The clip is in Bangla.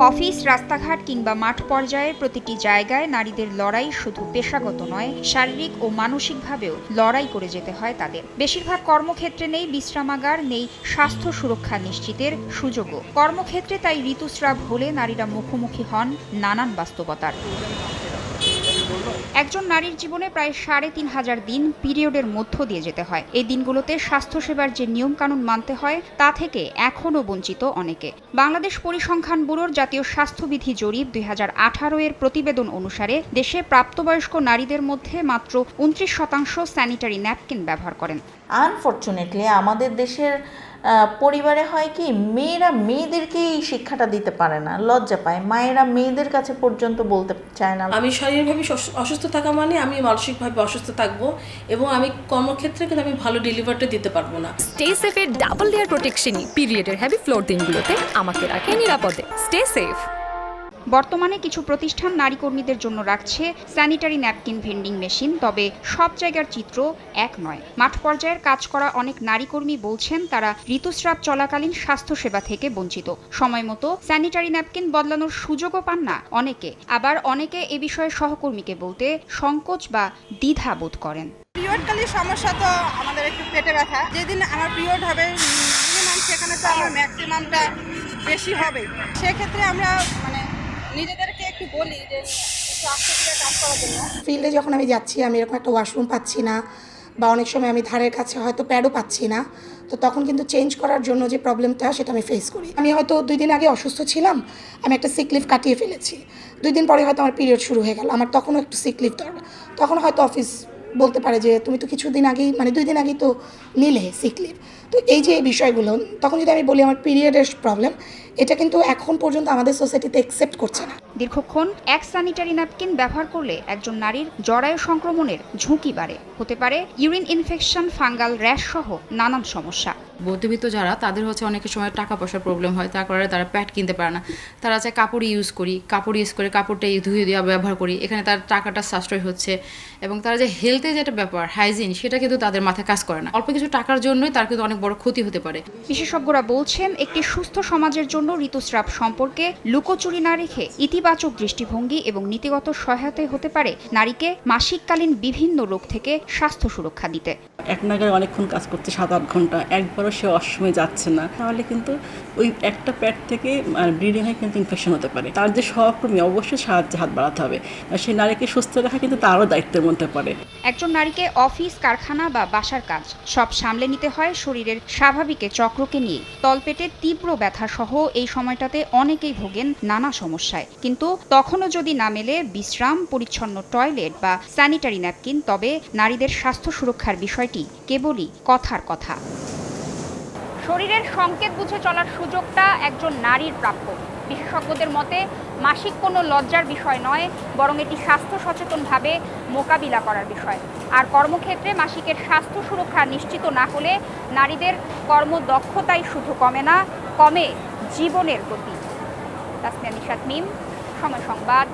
অফিস, রাস্তাঘাট কিংবা মাঠ পর্যায়ের প্রতিটি জায়গায় নারীদের লড়াই শুধু পেশাগত নয়, শারীরিক ও মানসিকভাবেও লড়াই করে যেতে হয় তাদের। বেশিরভাগ কর্মক্ষেত্রে নেই বিশ্রামাগার, নেই স্বাস্থ্য সুরক্ষা নিশ্চিতের সুযোগও। কর্মক্ষেত্রে তাই ঋতুস্রাব হলে নারীরা মুখোমুখি হন নানান বাস্তবতার। একজন নারীর জীবনে প্রায় ৩,৫০০ দিন পিরিয়ডের মধ্য দিয়ে যেতে হয়। এই দিনগুলোতে স্বাস্থ্যসেবার যে নিয়মকানুন মানতে হয় তা থেকে এখনও বঞ্চিত অনেকে। বাংলাদেশ পরিসংখ্যান ব্যুরোর জাতীয় স্বাস্থ্যবিধি জরিপ ২০১৮ এর প্রতিবেদন অনুসারে দেশে প্রাপ্তবয়স্ক নারীদের মধ্যে মাত্র ২৯% স্যানিটারি ন্যাপকিন ব্যবহার করেন। আনফরচুনেটলি আমাদের দেশের পরিবারে হয় কি, মেয়েরা মেয়েদেরকেই শিক্ষাটা দিতে পারে না, লজ্জা পায়। মায়েরা মেয়েদের কাছে পর্যন্ত বলতে চায় না। আমি শারীরিকভাবে অসুস্থ থাকা মানে আমি মানসিকভাবে অসুস্থ থাকবো এবং আমি কর্মক্ষেত্রে কিন্তু আমি ভালো ডেলিভারিটা দিতে পারবো না। স্টে সেফের ডাবল লেয়ার প্রোটেকশনই পিরিয়ডের হেভি ফ্লোর দিনগুলোতে আমাকে রাখে নিরাপদে। Stay safe. বর্তমানে কিছু প্রতিষ্ঠান নারী কর্মীদের জন্য রাখছে স্যানিটারি ন্যাপকিন ভেন্ডিং মেশিন, তবে সব জায়গার চিত্র এক নয়। মাঠ পর্যায়ের কাজ করা অনেক নারী কর্মী বলছেন তারা ঋতুস্রাব চলাকালীন স্বাস্থ্যসেবা থেকে বঞ্চিত। সময় মতো স্যানিটারি ন্যাপকিন বদলানোর সুযোগও পান না অনেকে। আবার অনেকে এ বিষয়ে সহকর্মীকে বলতে সংকোচ বা দ্বিধা বোধ করেন। পিরিয়ডকালীন সমস্যা তো আমাদের একটু পেটে ব্যথা। যেদিন আমার পিরিয়ড হবে মিনিমাম, সেখানে তো আমার ম্যাক্সিমামটা বেশি হবে। সেক্ষেত্রে আমরা নিজেদেরকে একটু বলি যে আস্তে ধীরে কাজ করার জন্য। ফিল্ডে যখন আমি যাচ্ছি, আমি এরকম একটা ওয়াশরুম পাচ্ছি না, বা অনেক সময় আমি ধারের কাছে হয়তো প্যাডও পাচ্ছি না, তো তখন কিন্তু চেঞ্জ করার জন্য যে প্রবলেমটা সেটা আমি ফেস করি। আমি হয়তো 2 দিন আগে অসুস্থ ছিলাম, আমি একটা সিক লিভ কাটিয়ে ফেলেছি, 2 দিন পরে হয়তো আমার পিরিয়ড শুরু হয়ে গেল, আমার তখনও একটু সিক লিভ দরকার। তখন হয়তো অফিস বলতে পারে যে তুমি তো কিছুদিন আগেই 2 দিন আগেই তো নিলে সিক লিভ। তো এই যে এই বিষয়গুলো, তখন যদি আমি বলি আমার পিরিয়ডের প্রবলেম, এটা কিন্তু এখন পর্যন্ত আমাদের সোসাইটিতে অ্যাকসেপ্ট করছে না। দীর্ঘক্ষণ এক স্যানিটারি ন্যাপকিন ব্যবহার করলে একজন নারীর জরায়ু সংক্রমণের ঝুঁকি বাড়ে। হতে পারে ইউরিন ইনফেকশন, ফাঙ্গাল র্যাশ সহ নানান সমস্যা। মধ্যবিত্ত যারা, তাদের অনেকের সময় টাকা পয়সার প্রবলেম হয়, তার কারণে তারা প্যাড কিনতে পারে না। তারা চায় কাপড় ইউজ করে কাপড়টা ধুয়ে দেওয়া ব্যবহার করি, এখানে তার টাকাটা সাশ্রয় হচ্ছে এবং তারা যে হেলথে যেটা ব্যাপার হাইজিন, সেটা কিন্তু তাদের মাথায় কাজ করে না। অল্প কিছু টাকার জন্যই তার কিন্তু অনেক বড় ক্ষতি হতে পারে। বিশেষজ্ঞরা বলছেন একটি সুস্থ সমাজের জন্য ঋতুস্রাব সম্পর্কে লুকোচুরি না রেখে ইতিবাচক দৃষ্টিভঙ্গি এবং নীতিগত সহায়তায় হতে পারে নারীকে মাসিককালীন বিভিন্ন রোগ থেকে স্বাস্থ্য সুরক্ষা দিতে। এক নাগারে অনেকক্ষণ কাজ করতে 7-8 ঘন্টা, একবারও সে অসময়ে যাচ্ছে না, তাহলে কিন্তু ওই একটা প্যাড থেকে ব্লিডিং হয়ে কিন্তু ইনফেকশন হতে পারে। তার যে সহকর্মী অবশ্যই সাহায্যে হাত বাড়াতে হবে, সেই নারীকে সুস্থ রাখা কিন্তু তারও দায়িত্বের মধ্যে পড়ে। একজন নারীকে অফিস, কারখানা বা বাসার কাজ সব সামলে নিতে হয় শরীরের স্বাভাবিক চক্রকে নিয়ে। তলপেটে তীব্র ব্যথা সহ এই সময়টাতে অনেকেই ভোগেন নানা সমস্যায়। কিন্তু তখনও যদি না মেলে বিশ্রাম, পরিচ্ছন্ন টয়লেট বা স্যানিটারি ন্যাপকিন, তবে নারীদের স্বাস্থ্য সুরক্ষার বিষয়টি কেবলই কথার কথা। শরীরের সংকেত বুঝে চলার সুযোগটা একজন নারীর প্রাপ্য। বিশেষজ্ঞদের মতে মাসিক কোনো লজ্জার বিষয় নয়, বরং এটি স্বাস্থ্য সচেতনভাবে মোকাবিলা করার বিষয়। আর কর্মক্ষেত্রে মাসিকের স্বাস্থ্য সুরক্ষা নিশ্চিত না হলে নারীদের কর্মদক্ষতাই শুধু কমে না, কমে জীবনের গতি। তাসনিয়া নিশাত মিম, সময় সংবাদ,